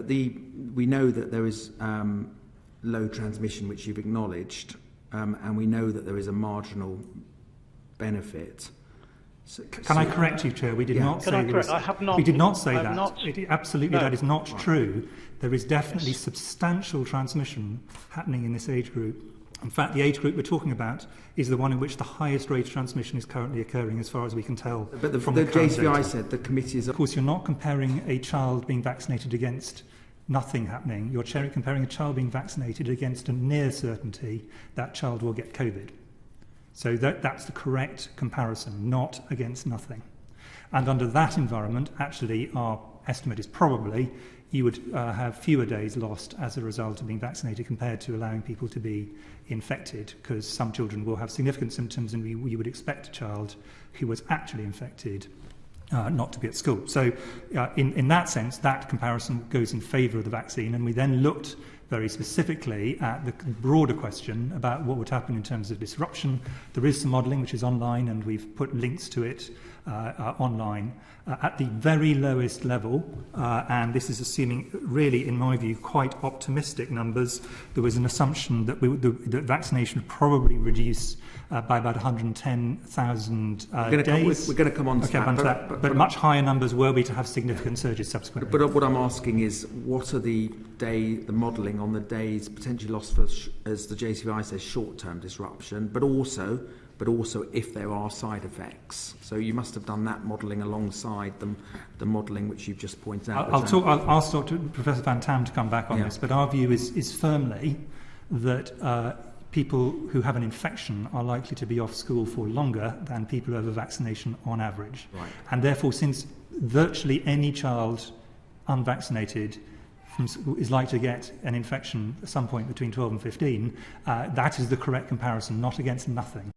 We know that there is low transmission, which you've acknowledged, and we know that there is a marginal benefit. Can I correct you, Chair? We did not say that. I have not. We did not say that. Not, absolutely, no. That is not true. There is definitely substantial transmission happening in this age group. In fact, the age group we're talking about is the one in which the highest rate of transmission is currently occurring, as far as we can tell. But the JCVI data said the committee is... Of course, you're not comparing a child being vaccinated against nothing happening. You're comparing a child being vaccinated against a near certainty that child will get COVID. So that's the correct comparison, not against nothing. And under that environment, actually, our estimate is probably you would have fewer days lost as a result of being vaccinated compared to allowing people to be infected, because some children will have significant symptoms, and we would expect a child who was actually infected not to be at school. So in that sense, that comparison goes in favour of the vaccine, and we then looked very specifically at the broader question about what would happen in terms of disruption. There is some modelling which is online, and we've put links to it online. At the very lowest level, and this is assuming really, in my view, quite optimistic numbers, there was an assumption that that vaccination would probably reduce by about 110,000 days. We're going to come on to that. But much higher numbers were we to have significant surges subsequently. But what I'm asking is, what are the modelling on the days potentially lost for, as the JCVI says, short-term disruption, but also if there are side effects. So you must have done that modelling alongside the modelling which you've just pointed out. I'll ask Dr. Professor Van Tam to come back on this, but our view is firmly that people who have an infection are likely to be off school for longer than people who have a vaccination on average. Right. And therefore, since virtually any child unvaccinated is likely to get an infection at some point between 12 and 15, that is the correct comparison, not against nothing.